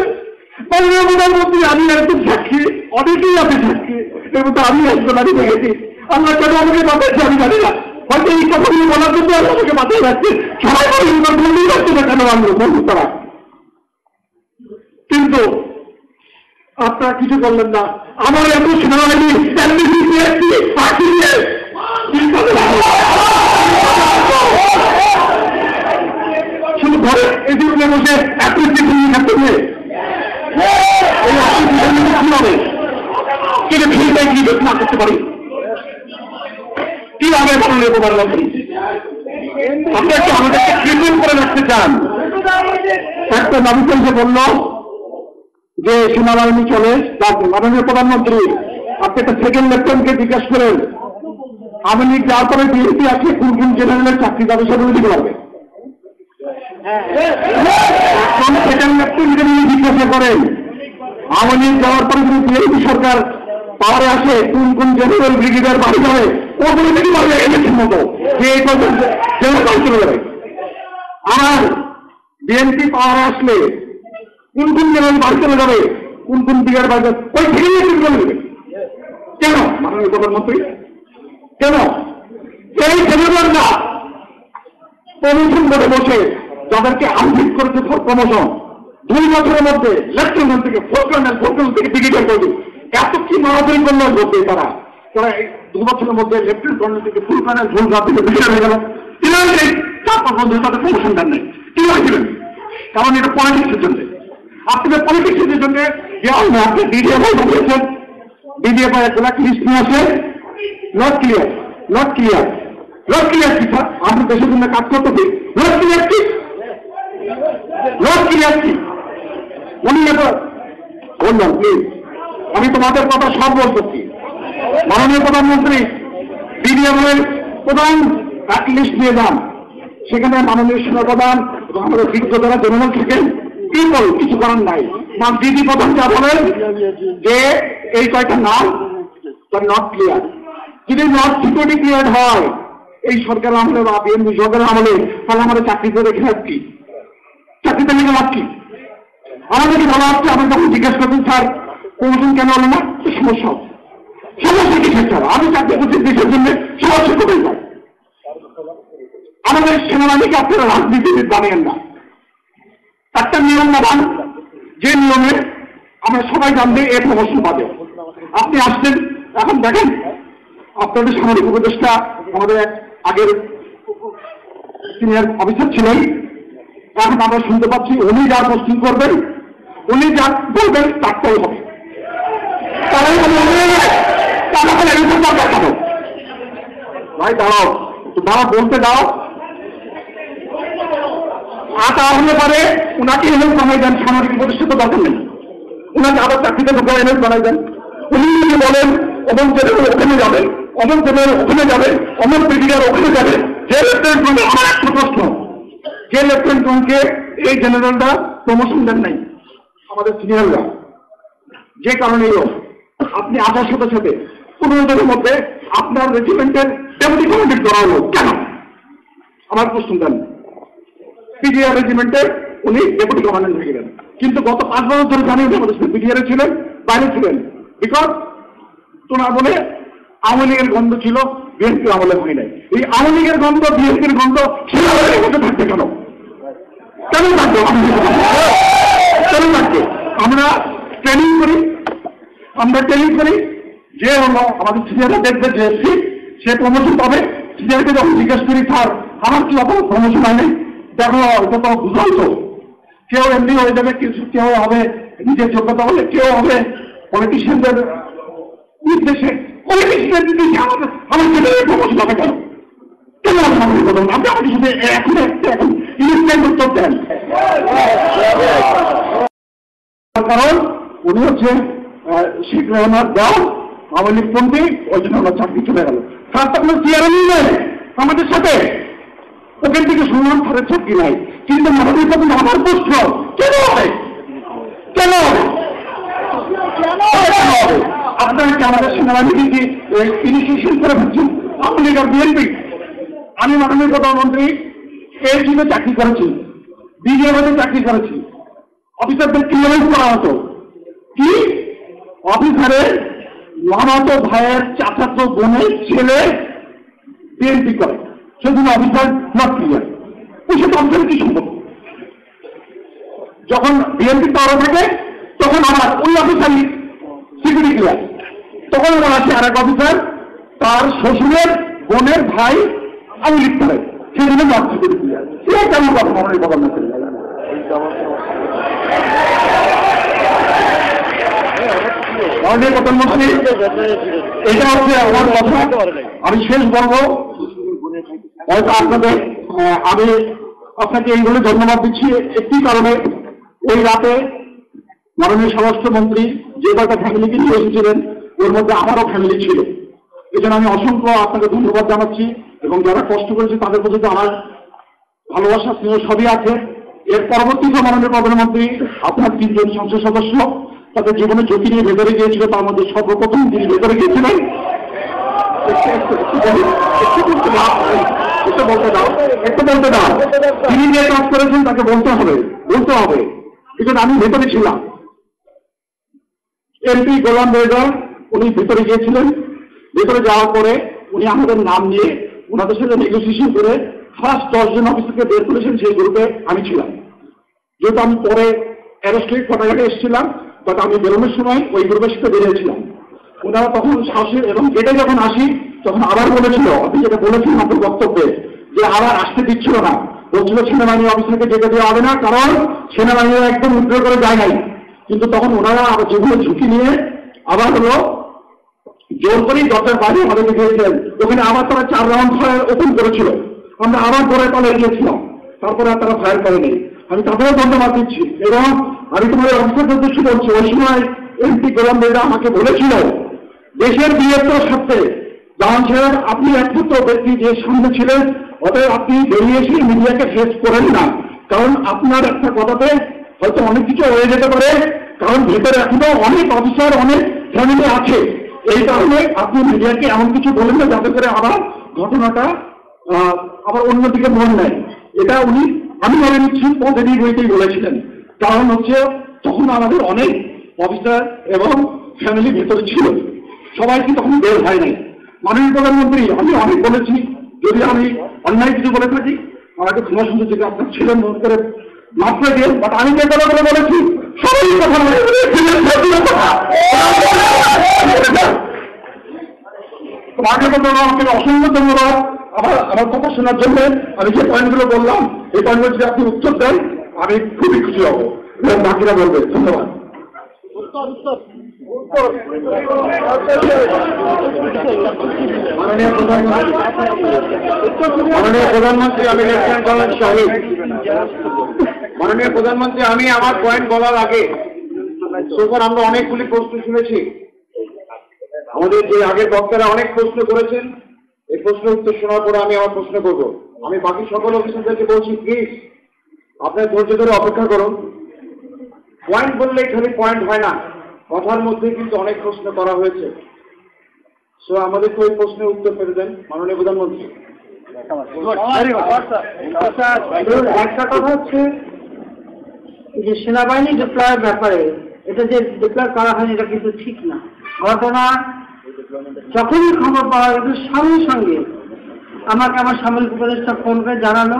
মাননীয় প্রধানমন্ত্রী, আমি একজন সাক্ষী, অনেকেই আছে সাক্ষী, এর মধ্যে আমি একজন আমি দেখেছি। আল্লাহ কেন আমাকে বাঁচাচ্ছে আমি জানি না, হয়তো এই কথাগুলি বলার জন্য আমাকে বাঁচিয়ে রাখছে। সবাই বললেই রাখছে না কেন আমরা বন্ধু তারা, কিন্তু আপনারা কিছু করলেন না। আমার এত সেনাবাহিনী শুধু ঘরে এসে বসে থাকতে হবে, কিন্তু ফিল্ডে কি না করতে পারি কিভাবে মাননীয় প্রধানমন্ত্রী আপনি একটু আমাদেরকে ট্রিটমেন্ট করে রাখতে চান? একটা দাবি চলছে বলল যে সেনাবাহিনী চলে, মাননীয় প্রধানমন্ত্রী আপনি একটা সেকেন্ড লেফটেন্যান্টকে জিজ্ঞেস করেন আওয়ামী লীগ যাওয়ার পরে বিএনপি আছে কোন কোন জেনারেলের চাকরি যাবে সেগুলো দিতে পারবে। সেকেন্ড লেফটেন্যান্টকে যদি জিজ্ঞাসা করেন আওয়ামী লীগ যাওয়ার পরে যদি বিএনপি সরকার পাওয়ারে আসে কোন কোন জেনারেল ব্রিগেডিয়ার বাড়ি যাবে, ওগুলো দেখি পারবে ইলেকশন মতো যে এই জেনারেল চলে যাবে। আর বিএনপি পাওয়ারে আসলে কোন কোন জেনারেল বাড়ি চলে যাবে, কোন কোন ব্রিগেড বাড়ি যাবে, ওই থেকে চলে যাবে। কেন মাননীয় প্রধানমন্ত্রী? কেন এই জেনারেলরা প্রমোশন বোর্ডে বসে যাদেরকে আপডেট করেছে প্রমোশন 2 বছরের মধ্যে লেফটেন্যান্ট থেকে ফুল কর্নেল থেকে ব্রিগেডিয়ার করবে, এত কি মারামারি করলো বলতে তারা তারা 2 বছরের মধ্যে লেফটেন্যান্ট কর্নেল থেকে ফুল কর্নেল ফুল গার্ড থেকে ব্রিগেডিয়ার হয়ে গেল। 4-5 বছর তাদের প্রমোশন দেন নাই, কি হয়েছিলেন? কারণ এটা পলিটিক্সের জন্য। আপনাদের পলিটিক্সের জন্য আপনি ডিডিএফআই বলেছেন, ডিডিএফআই এক ব্ল্যাক লিস্ট নিয়ে আসে, নট ক্লিয়ার কি স্যার? আপনি দেশের জন্য কাজ করতে দিন, নট ক্লিয়ার কি উনি বললাম প্লিজ, আমি তোমাদের কথা সব বলতেছি। মাননীয় প্রধানমন্ত্রী ডিডিএফআই প্রধান এক লিস্ট নিয়ে যান, সেখানে মাননীয় সেনাপ্রধান এবং আমাদের বিজ্ঞ যারা জেনারেল থাকেন কিছু করার নাই। দিদি প্রধান যা বলেন যে এই কয়টা নাম নট ক্লিয়ার, যদি নট সিকিউরিটি ক্লিয়ার হয় এই সরকার আমলে বা বিএনপি সরকারের আমলে, তাহলে আমাদের চাকরিতে রেখে লাভ কি? চাকরিতে লেগে লাভ কি? আমাদেরকে ভালো আসছে, আমরা যখন জিজ্ঞেস করতেন স্যার প্রমোশন কেন হলো না, সমস্যা কিসের স্যার? আমি চাকরি করছি দেশের জন্য, সমস্যা কোথায় যায়? আমাদের সেনাবাহিনীকে আপনারা রাজনীতিবিদ বানিয়েন না, একটা নিয়ম বানান যে নিয়মে আমরা সবাই জানবে এর প্রমোশন পাবে। আপনি আসছেন, এখন দেখেন আপনাদের সামরিক উপদেষ্টা আমাদের এক আগের সিনিয়র অফিসার ছিলেন, এখন আমরা শুনতে পাচ্ছি উনি যা পোস্টিং করবেন, উনি যা বলবেন তারটাই হবে। ভাই দাঁড়াও, বলতে দাও। তাহলে পরে উনাকে এমএল বানাই দেন, সামাজিক প্রতিষ্ঠিত দরকার নেই, উনাকে আবার চাকরিতে ঢোকা এমএল বানাই দেন। উনি যদি বলেন অমন জেনারেল ওখানে যাবে, অমন জেনারেল ওখানে যাবে, অমন ব্রিগেডিয়ার ওখানে যাবে, যে লেফটেন্যান্ট আমার একটা প্রশ্ন, যে লেফটেন্যান্টকে এই জেনারেলরা প্রমোশন দেন নাই আমাদের সিনিয়ররা, যে কারণেই আপনি আসার সাথে সাথে 15 দিনের মধ্যে আপনার রেজিমেন্টের ডেপুটি কমান্ডেন্ট করা হলো কেন? আমার প্রশ্ন দেন। পিডিআর রেজিমেন্টের উনি ডেপুটি কমান্ডেন্ট হয়ে গেলেন, কিন্তু গত 5 বছর ধরে জানেন আমাদের পিডিআর ছিলেন, বাইরে ছিলেন, বিকজ তোনার বলে আওয়ামী লীগের গন্ধ ছিল, বিএনপি আমলে হয় নাই। এই আওয়ামী লীগের গন্ধ বিএনপির গন্ধ সেনাবাহিনীর মধ্যে থাকবে কেন? কেন থাকবে? আমরা ট্রেনিং করি, যে হলো আমাদের সিনিয়ররা দেখবে যে সে প্রমোশন পাবে। সিনিয়রকে যখন জিজ্ঞেস করি স্যার আমার কি অত প্রমোশন হয় নাই, দেখো এটা তো বুঝাইতো, কেউ এমনি হয়ে যাবে, কেউ হবে নিজের যোগ্যতা হলে, কেউ হবে পলিটিশিয়ানদের নির্দেশে, পলিটিশিয়ানদের নির্দেশে আমাদের প্রমোশন হবে কেন? কেন মাননীয় প্রধানমন্ত্রী আপনি আমাদের সাথে এখন ইনস্ট্যান্ট উত্তর দেন? কারণ উনি হচ্ছে শেখ রেহমান দাও আওয়ামী লীগ পন্থী, ওই জন্য ওনার চাকরি চলে গেল। তার তো কোনো চেয়ারম্যান নেই আমাদের সাথে, ওখান থেকে শুনলাম তাদের চাকরি নাই। কিন্তু মাননীয় প্রধান আমার প্রশ্ন, কেন হবে? কেন হবে? আপনারা কি আমাদের সেনাবাহিনীকে ইনিশিয়েশন করে ফেলছেন? আওয়ামী লীগ আর বিএনপি। আমি মাননীয় প্রধানমন্ত্রী এর জন্য চাকরি করেছি, বিজেপিতে চাকরি করেছি। অফিসারদের ক্লিয়ারেন্স করা হতো কি? অফিসারের মামাতো ভাইয়ের চাচাতো বোনের ছেলে বিএনপি করে, সেজন্য অফিসার নট ক্লিয়ার। ওই সাথে অফিসার কি সম্ভব? যখন বিএনপি পাওয়া থাকে তখন আমার ওই অফিসারই সিকিউরিটি ক্লিয়ার। তখন আমার আছে আর এক অফিসার, তার শ্বশুরের বোনের ভাই আওয়ামী লীগ করে, সেজন্য নট সিকিউরিটি ক্লিয়ার। এটা কেমন কথা মাননীয় প্রধানমন্ত্রী? মাননীয় প্রধানমন্ত্রী, এটা হচ্ছে আমার কথা। আমি শেষ বলবো, হয়তো আপনাদের আমি আপনাকে এই বলে ধন্যবাদ দিচ্ছি একটি কারণে, ওই রাতে মাননীয় স্বরাষ্ট্রমন্ত্রী যে কয়েকটা ফ্যামিলিকে নিয়ে এসেছিলেন ওর মধ্যে আমারও ফ্যামিলি ছিল। এই জন্য আমি অসংখ্য আপনাকে ধন্যবাদ জানাচ্ছি, এবং যারা কষ্ট করেছে তাদের প্রতি তো আমার ভালোবাসা স্নেহ সবই আছে। এর পরবর্তীতে মাননীয় প্রধানমন্ত্রী আপনার 3 জন সংসদ সদস্য তাদের জীবনে ঝুঁকি নিয়ে ভেতরে গিয়েছিল, তার মধ্যে সর্বপ্রথম তিনি ভেতরে গিয়েছিলেন। একটু বলতে দাও, তিনি যে কাজ করেছেন তাকে বলতে হবে। এজন্য আমি ভেতরে ছিলাম। এমপি গোলাম রেজা উনি ভেতরে গিয়েছিলেন। ভেতরে যাওয়ার পরে উনি আমাদের নাম নিয়ে ওনাদের সাথে নেগোসিয়েশন করে ফার্স্ট 10 জন অফিসারকে বের করেছেন, সেই গ্রুপে আমি ছিলাম। যেহেতু আমি পরে অ্যারেস্ট হয়ে কোটাঘাটে এসেছিলাম, বাট আমি বেরোনোর সময় ওই গ্রুপের সাথে বেরিয়েছিলাম। ওনারা তখন সাহসী, এবং গেটে যখন আসি তখন আবার বলেছিল, আপনি যেটা বলেছিলেন আপনার বক্তব্যে, যে আবার আসতে দিচ্ছিল না, বলছিল সেনাবাহিনী অফিসারকে যেতে দেওয়া হবে না, কারণ সেনাবাহিনী একদম উদ্ধার করে যায় নাই। কিন্তু তখন ওনারা আবার যেগুলো ঝুঁকি নিয়ে আবার হলো জোর করেই দরজার বাইরে আমাদেরকে দিয়েছিলেন। ওখানে আবার তারা 4 রাউন্ড ফায়ার ওপেন করেছিল, আমরা আবার পরে পালিয়ে গিয়েছিলাম, তারপরে আর তারা ফায়ার করেনি। আমি তাদেরও ধন্যবাদ দিচ্ছি। এবং আমি তোমাদের অফিসারদের দৃষ্টি বলছি, ওই সময় এমপি গোলাম রেজা আমাকে বলেছিল, দেশের বৃহত্তর স্বার্থে জামান সাহেব আপনি একমাত্র ব্যক্তি যে সামনে ছিলেন, অতএব আপনি বেরিয়ে এসে মিডিয়াকে ফেস করেন না, কারণ আপনার একটা কথাতে হয়তো অনেক কিছু হয়ে যেতে পারে, কারণ ভেতরে এখনো অনেক অফিসার অনেক ফ্যামিলি আছে। এই কারণে আপনি মিডিয়াকে এমন কিছু বলেন না যাতে করে আবার ঘটনাটা আবার অন্যদিকে মন নেয়। এটা উনি আমি মনে নিচ্ছি পজিটিভ ওয়েতেই বলেছিলেন, কারণ হচ্ছে তখন আমাদের অনেক অফিসার এবং ফ্যামিলি ভেতরে ছিল, সবাই কি তখন বের হয় নাই। মাননীয় প্রধানমন্ত্রী, আমি অনেক বলেছি, যদি আমি অন্যায় কিছু বলে থাকি আমাকে ক্ষমা সুন্দর থেকে আপনার ছিলেন মনে করে মাফ করে দিন। বাট আমি যে কথাগুলো বলেছি সবাই কথা আমাকে অসংখ্য ধন্যবাদ আমার কথা শোনার জন্য। আমি যে পয়েন্টগুলো বললাম এই পয়েন্টগুলো যদি আপনি উত্তর দেন আমি খুবই খুশি হব, এবং বাকিরা বলবে। ধন্যবাদ। মাননীয় প্রধানমন্ত্রী, আমি লেফটেন্যান্ট কর্নেল শহীদ। মাননীয় প্রধানমন্ত্রী, আমি আমার পয়েন্ট বলার আগে সোফার আমরা অনেকগুলি প্রশ্ন শুনেছি, আমাদের যে আগের বক্তারা অনেক প্রশ্ন করেছেন। এই প্রশ্নের উত্তর শোনার পরে আমি আমার প্রশ্ন করব। আমি বাকি সকল অফিসারদেরকে বলছি, প্লিজ আপনার ধৈর্য ধরে অপেক্ষা করুন। পয়েন্ট বললে খালি পয়েন্ট হয় না, কথার মধ্যে কিন্তু অনেক প্রশ্ন করা হয়েছে। সো আমাদেরকে ওই প্রশ্নের উত্তর পেতে দেন মাননীয় প্রধানমন্ত্রী। একটা কথা হচ্ছে যে সেনাবাহিনী ডিপ্লয়ের ব্যাপারে এটা যে ডিক্লেয়ার করা হয়নি এটা কিন্তু ঠিক না। ঘটনা যখনই খবর পাওয়া গেছে সঙ্গে সঙ্গে আমাকে আমার সামরিক উপদেষ্টা ফোন করে জানালো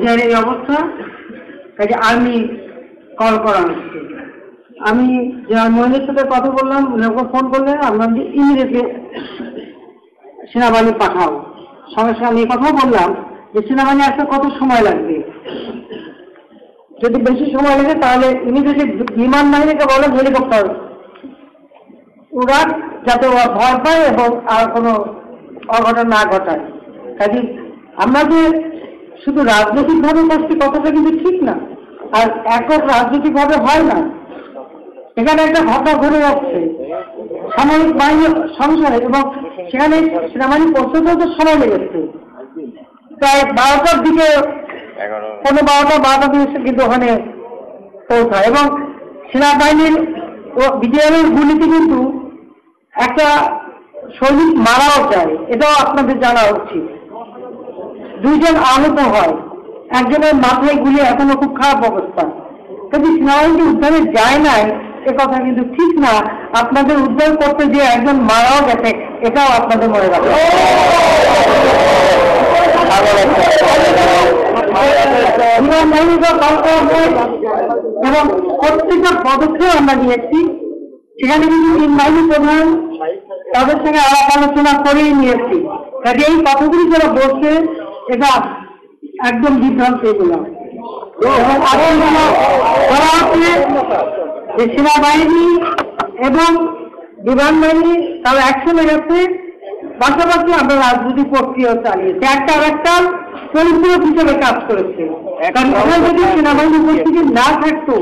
যে এই অবস্থা, কাজে আর্মি কল করা হচ্ছে। আমি মহিলার সাথে কথা বললাম, ওকে ফোন করলে আমরা যে ইমিডিয়েটলি সেনাবাহিনী পাঠাও। সঙ্গে সঙ্গে আমি কথাও বললাম যে সেনাবাহিনী আসতে কত সময় লাগবে, যদি বেশি সময় লাগে তাহলে ইমিডিয়েটলি বিমান বাহিনীকে বলে হেলিকপ্টার উড়ান, যাতে ওরা ভয় পায় এবং আর কোনো অঘটন না ঘটায়। কাজে আমরা যে শুধু রাজনৈতিক ভাবে করছি কথাটা কিন্তু ঠিক না, আর একক রাজনৈতিক ভাবে হয় না। এখানে একটা ঘটনা ঘটে যাচ্ছে সামরিক বাহিনীর সংসারে, এবং সেখানে সেনাবাহিনী পৌঁছতেও তো সময় লেগেছে, প্রায় 12টার দিকে, 12টা দিকে কিন্তু ওখানে পৌঁছায়, এবং সেনাবাহিনীর ও বিডিআরের গুলিতে কিন্তু একটা সৈনিক মারাও যায়, এটাও আপনাদের জানা উচিত। 2 জন আহত হয়, একজনের মাথায় গুলি, এখনো খুব খারাপ অবস্থা। যদি সেনাবাহিনী উদ্ধারে যায় নাই এ কথা কিন্তু ঠিক না, আপনাদের উদ্ধার করতে যে একজন মারাও গেছে এটাও আপনাদের মনে রাখবেন। এবং প্রত্যেকটা পদক্ষেপ আমরা নিয়েছি, সেখানে কিন্তু 3 বাহিনী প্রধান তাদের সঙ্গে আলাপ আলোচনা করেই নিয়েছি। কাজে এই কথাগুলি যারা বলছে এটা একদম বিভ্রান্ত এগুলো। এবং বলা হচ্ছে যে সেনাবাহিনী এবং বিমান বাহিনী তারা একসঙ্গে গেছে, পাশাপাশি আমরা রাজনৈতিক প্রক্রিয়া চালিয়েছি, একটা আর একটা পরিপূরক হিসেবে কাজ করেছে। কারণ ওরা যদি সেনাবাহিনী উপস্থিতি না থাকতো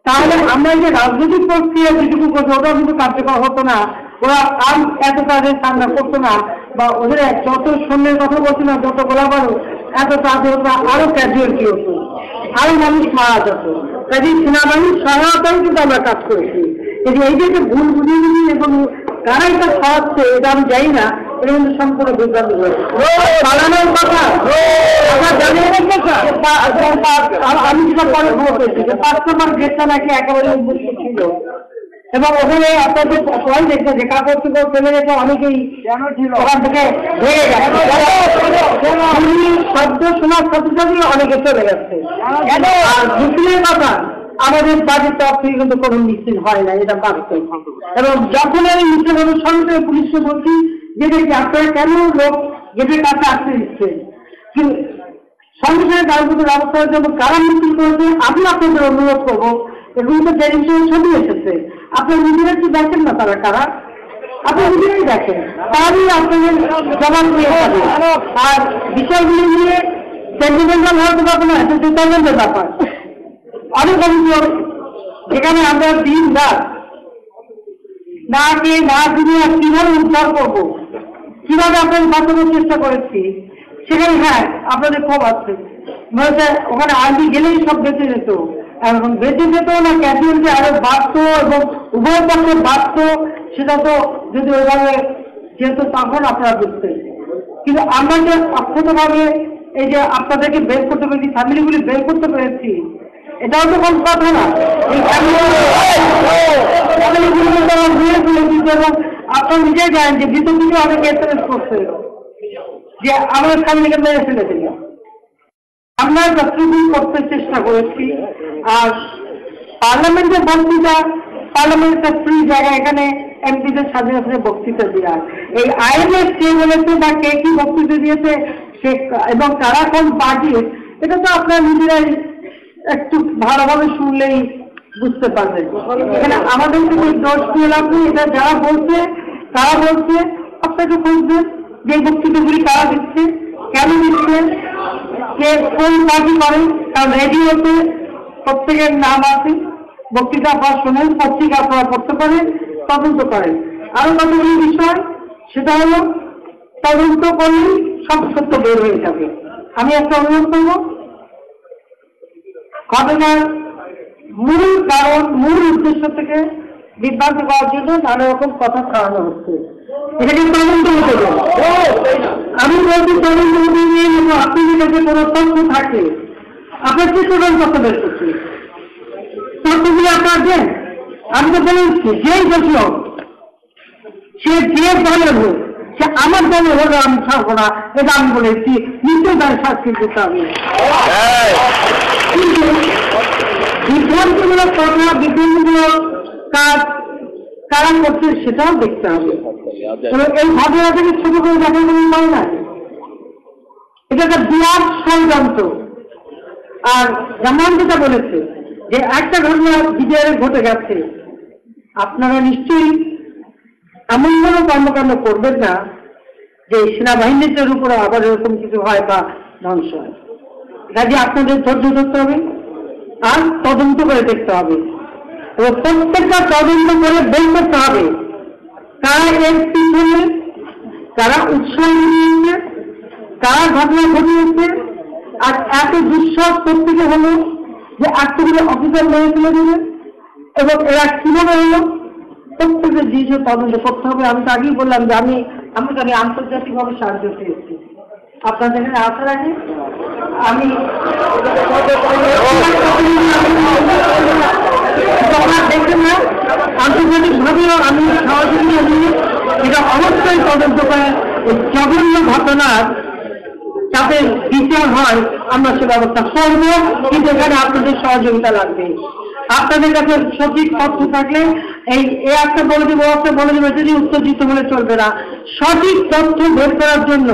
তাহলে আমরা যে রাজনৈতিক প্রক্রিয়া যেটুকু করছে ওটা কিন্তু কার্যকর হতো না, ওরা আর এত তাদের সামনা করতো না, বা ওদের যত সৈন্যের কথা বলছে না, যত গোলাবারু এত তাদের আরো ক্যাজুয়ালিটি হতো, আরো মানুষ মারা যেত। কাজে সেনাবাহিনীর সহায়তায় কিন্তু আমরা কাজ করেছি। এই যে ভুল বুঝিয়ে এবং কারা এটা খাওয়াচ্ছে এটা আমি জানি না, এটা কিন্তু সম্পূর্ণ বিভ্রান্ত হয়েছে। পালানোর কথা আমরা জানি, আমি যেটা পরে খবর পেয়েছি যে 5 নম্বর গেটটা নাকি একেবারে উন্মুক্ত ছিল, এবং ওখানে আপনাদের সবাই দেখছে যে কাগজ টুকর ফেলে রেখে অনেকেই ওখান থেকে ভেঙে গেছে, শব্দ শোনার সাথে সাথে অনেকে চলে গেছে। আর মিছিলের কথা আমাদের বাড়ির তরফ থেকে কিন্তু কোনো মিছিল হয় না, এটা বাস্তব। এবং যখন আমি মিছিল অনুসরণ করে পুলিশকে বলছি যে আপনারা কেন লোক গেটের কাছে আসতে দিচ্ছেন, কিন্তু সঙ্গে সঙ্গে তার মধ্যে ব্যবস্থা হয়েছে এবং কারা মিছিল করেছে আমি আপনাদের অনুরোধ করবো, এগুলো তো টেলিভিশনে ছবি এসেছে, আপনার নিজেরা কি দেখেন না তারা কারা, আপনি নিজেরাই দেখেন, তাহলেই আপনাদের জবাব দিয়ে যাবে। আর বিষয়গুলি নিয়ে সেন্টিমেন্টাল হতে পারবো না, এটা ডিটারমেন্টের ব্যাপার। অনেক অভিযোগ যেখানে আমরা দিন রাত না খেয়ে না দিয়ে কিভাবে উদ্ধার করবো, কিভাবে আপনাদের বাঁচানোর চেষ্টা করেছি, সেখানে হ্যাঁ আপনাদের ক্ষোভ আছে, ওখানে আর্মি গেলেই সব বেঁচে যেত, এবং বেঁচে যেত না ক্যাজুয়ালিটি আরো বাড়তো এবং উভয় পক্ষে বাড়তো, সেটা তো যদি ওইভাবে যেহেতু তখন আপনারা বুঝতেন। কিন্তু আমরা যে অক্ষতভাবে এই যে আপনাদেরকে বের করতে পেরেছি, ফ্যামিলিগুলি বের করতে পেরেছি, এটাও তো কোনো কথা না। এই ফ্যামিলিগুলি তারা ঘুরে ফেলে দিচ্ছে, এবং আপনারা নিজেই জানেন যে ভিতর থেকে অনেক এসএমএস করছে যে আমার ফ্যামিলিকে মেরে ফেলে দিল। আমরা যতটুকু করতে চেষ্টা করেছি। আর পার্লামেন্টের বক্তৃতা, পার্লামেন্টটা ফ্রি জায়গা, এখানে এমপিদের স্বাধীনতা বক্তৃতা দেওয়া, এই আইএমএস কে বলেছে বা কে কি বক্তৃতা দিয়েছে সে এবং কারা কোন পার্টি, এটা তো আপনারা নিজেরাই একটু ভালোভাবে শুনলেই বুঝতে পারবেন। এখানে আমাদের থেকে দোষ দিয়ে লাভ নেই, এটা যারা বলছে তারা বলছে, আপনাকে খুঁজবেন যে বক্তৃতাগুলি কারা দিচ্ছে, কেন দিচ্ছে, কে কোন পার্টি করে, কারণ রেডিওতে প্রত্যেকের নাম আছে, বক্তৃতা আপনারা শোনেন, পত্রিকা আপনারা পড়তে পারেন, তদন্ত করেন। আরো কতগুলি বিষয়, সেটা হলো তদন্ত করলেই সব সত্য বের হয়ে যাবে। আমি একটা অনুরোধ করব, ঘটনার মূল কারণ, মূল উদ্দেশ্য থেকে বিভ্রান্ত করার জন্য নানা রকম কথা ছড়ানো হচ্ছে, এটাকে তদন্ত হতে দেন। আমি বলছি তদন্ত হতে নিয়ে আপনি কাছে কোনো তথ্য থাকে আপনার কি তদন্ত করতে বের করছি, তথ্যগুলি আপনার দেন। আমি তো বলেছি যেই দোষী হোক, সে যে দলের হোক, সে আমার দলের হলে আমি ছাড়বো না, এটা আমি বলেছি, নিশ্চয়ই তার শাস্তি দিতে হবে। বিভ্রান্তিমূলক কথা, বিভ্রান্তিমূলক কাজ কারা করছে সেটাও দেখতে হবে। এই ঘটনা থেকে ছোট করে দেখা কোনো হয় না, এটা একটা বিরাট ষড়যন্ত্র। আর যেমন যেটা বলেছে যে একটা ঘটনা বিজয়ের ঘটে গেছে, আপনারা নিশ্চয়ই এমন কোনো কর্মকাণ্ড করবেন না যে সেনাবাহিনীদের উপরে আবার এরকম কিছু হয় বা ধ্বংস হয়। কাজে আপনাদের ধৈর্য ধরতে হবে আর তদন্ত করে দেখতে হবে এবং প্রত্যেকটা তদন্ত করে বের করতে হবে কারা এর পিছনে, কারা উৎসাহ দিয়েছে, কারা ঘটনা ঘটিয়েছে, আর এত দুঃসাহস প্রত্যেকে হলো যে এতগুলো অফিসার মেরে ফেলে দেবে এবং এরা কিভাবে হলো প্রত্যেকের জিনিসের তদন্ত করতে হবে। আমি তো আগেই বললাম যে আমি আন্তর্জাতিকভাবে সাহায্য পেয়েছি আপনাদের এখানে আসার আগে। আমি দেখবেন না আন্তর্জাতিকভাবেও আমি সহযোগিতা নিয়ে এটা অবশ্যই তদন্ত করে জঘন্য ঘটনার যাতে বিচার হয় আমরা সে ব্যবস্থা করবো, কিন্তু এখানে আপনাদের সহযোগিতা লাগবে। আপনাদের কাছে সঠিক তথ্য থাকলে এই একটা বলে দেবো, একটা বলে দেবো, যদি উত্তেজিত হলে চলবে না। সঠিক তথ্য বের করার জন্য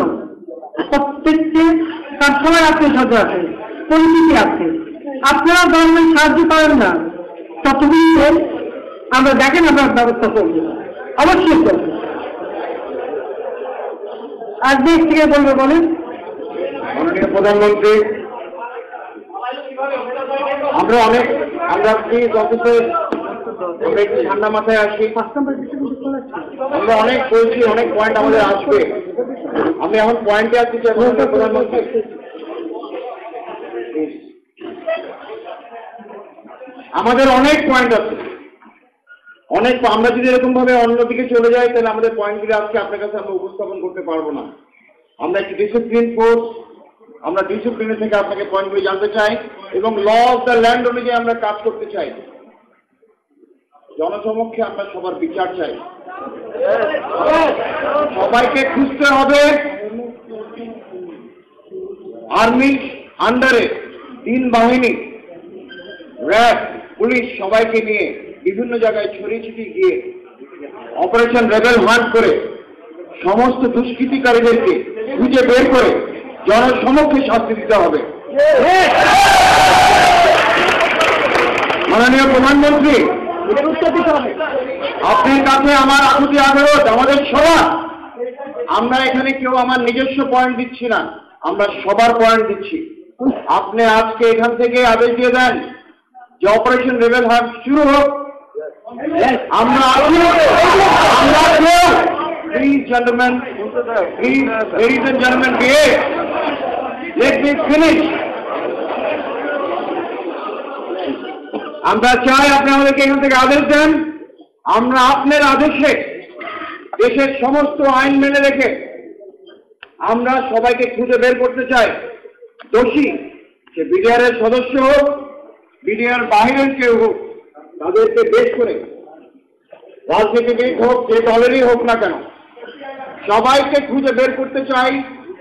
প্রত্যেককে তার সময় আত্মীয় স্বজন আছে, পরিচিতি আছে, আপনারা গভর্নমেন্ট সাহায্য করেন না, ততগুলি আমরা দেখেন আমরা ব্যবস্থা করব, অবশ্যই করব। আর দেশ থেকে বলবে বলেন মাননীয় প্রধানমন্ত্রী, আমরা প্লিজ অফিসে আমরা একটু ঠান্ডা মাথায় আসি। আমরা অনেক বলছি, অনেক পয়েন্ট আমাদের আসবে। আমি এখন পয়েন্টে আসছি প্রধানমন্ত্রী, আমাদের অনেক পয়েন্ট আছে, অনেক। আমরা যদি এরকম ভাবে অন্যদিকে চলে যাই তাহলে আমাদের পয়েন্টগুলো আজকে আপনার কাছে আমরা উপস্থাপন করতে পারবো না। আমরা একটি ডিসিপ্লিন ফোর্স, আমরা ডিসিপ্লিনের থেকে আপনাকে পয়েন্টগুলি জানতে চাই এবং ল অফ দ্য ল্যান্ড অনুযায়ী আমরা কাজ করতে চাই। জনসমক্ষে আমরা সবার বিচার চাই। সবাইকে খুঁজতে হবে আর্মি আন্ডারে 3 বাহিনী, র্যাব, পুলিশ সবাইকে নিয়ে বিভিন্ন জায়গায় ছড়িয়ে ছিটিয়ে গিয়ে অপারেশন রেবেল হান্ট করে সমস্ত দুষ্কৃতিকারীদেরকে খুঁজে বের করে জনসমক্ষে শাস্তি দিতে হবে। মাননীয় প্রধানমন্ত্রী, আপনার কাছে আমার আকুতি আগ্রহ, আমাদের সবার, আমরা এখানে কেউ আমার নিজস্ব পয়েন্ট দিচ্ছি না, আমরা সবার পয়েন্ট দিচ্ছি। আপনি আজকে এখান থেকে আদেশ দিয়ে দেন যে অপারেশন রেবেল হান্ট শুরু হোক। আমরা Please, gentlemen, please, ladies and gentlemen, behave. Let me finish. আমরা চাই আপনি আমাদেরকে এখান থেকে আদেশ দেন। আমরা আপনার আদেশে দেশের সমস্ত আইন মেনে রেখে আমরা সবাইকে খুঁজে বের করতে চাই। দোষী সে বিডিআর এর সদস্য হোক, বিডিআর বাহিরের কেউ হোক, তাদেরকে বেশ করে রাজনীতিবিদ হোক, যে দলেরই হোক না কেন, সবাইকে খুঁজে বের করতে চাই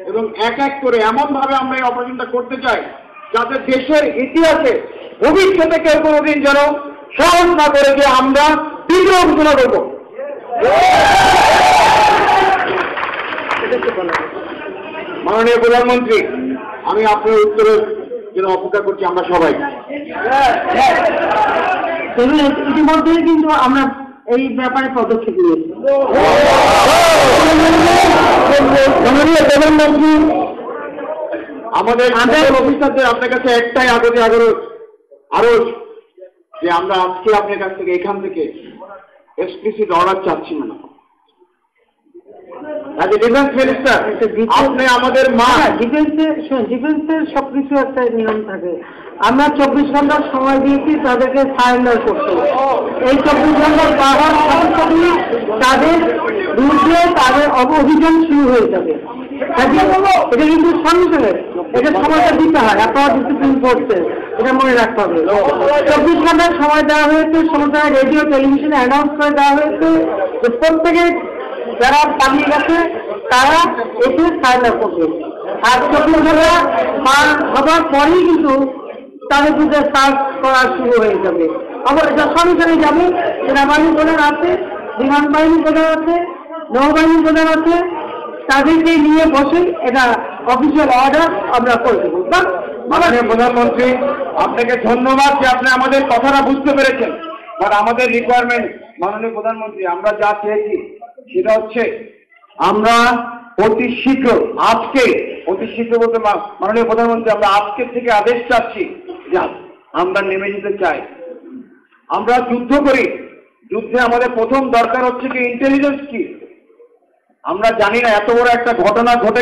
এবং এক এক করে এমন ভাবে আমরা এই অপারেশনটা করতে চাই যাতে দেশের ইতিহাসে ভবিষ্যতে কেউ কোনোদিন যেন সাহস না করে যে আমরা বিদ্রোহ ঘোষণা করব। মাননীয় প্রধানমন্ত্রী, আমি আপনার উত্তরের জন্য অপেক্ষা করছি। আমরা সবাই ইতিমধ্যেই কিন্তু আমরা এই ব্যাপারে পদক্ষেপ নিয়েছি। প্রধানমন্ত্রী, আমাদের অফিসারদের আপনার কাছে একটাই আরজ যে আমরা আজকে আপনার কাছ থেকে এখান থেকে এক্সপ্লিসিট অর্ডার চাচ্ছি না। ডিফেন্স মিনিস্টার, আপনি আমাদের মা। ডিফেন্সের সবকিছু একটা নিয়ম থাকে। আমরা 24 ঘন্টার সময় দিয়েছি তাদেরকে সারেন্ডার করতে। এই 24 ঘন্টার পাওয়ার সাথে সাথে তাদের বিরুদ্ধে তাদের অভিযান শুরু হয়ে যাবে। এটা কিন্তু সঙ্গে সঙ্গে এটা সময়টা দিতে হয়, আপনারা ডিসিপ্লিন করছে, এটা মনে রাখতে হবে। 24 ঘন্টার সময় দেওয়া হয়েছে, সমস্ত রেডিও টেলিভিশনে অ্যানাউন্স করে দেওয়া হয়েছে যে প্রত্যেকে যারা পালিয়ে গেছে তারা এসে সারেন্ডার করবে। আর 24 ঘন্টা পার হবার পরেই কিন্তু তাদের বিরুদ্ধে সার্চ করা শুরু হয়ে যাবে। আবার এটা সঙ্গে সঙ্গে যাবে। সেনাবাহিনী প্রধান আছে, বিমান বাহিনী প্রধান আছে, নৌবাহিনী প্রধান আছে, তাদেরকে নিয়ে বসে এটা অফিসিয়াল অর্ডার আমরা করে দেবো। মাননীয় প্রধানমন্ত্রী, আপনাকে ধন্যবাদ যে আপনি আমাদের কথাটা বুঝতে পেরেছেন। বাট আমাদের রিকোয়ারমেন্ট, মাননীয় প্রধানমন্ত্রী, আমরা যা চেয়েছি সেটা হচ্ছে আমরা অতি শীঘ্র আজকে, অতি শীঘ্র বলতে মাননীয় প্রধানমন্ত্রী, আমরা আজকের থেকে আদেশ চাচ্ছি যে আমরা নেমে যেতে চাই। আমরা যুদ্ধ করি, যুদ্ধে আমাদের প্রথম দরকার হচ্ছে কি ইন্টেলিজেন্স কি। আমরা জানি না এত বড় একটা ঘটনা ঘটে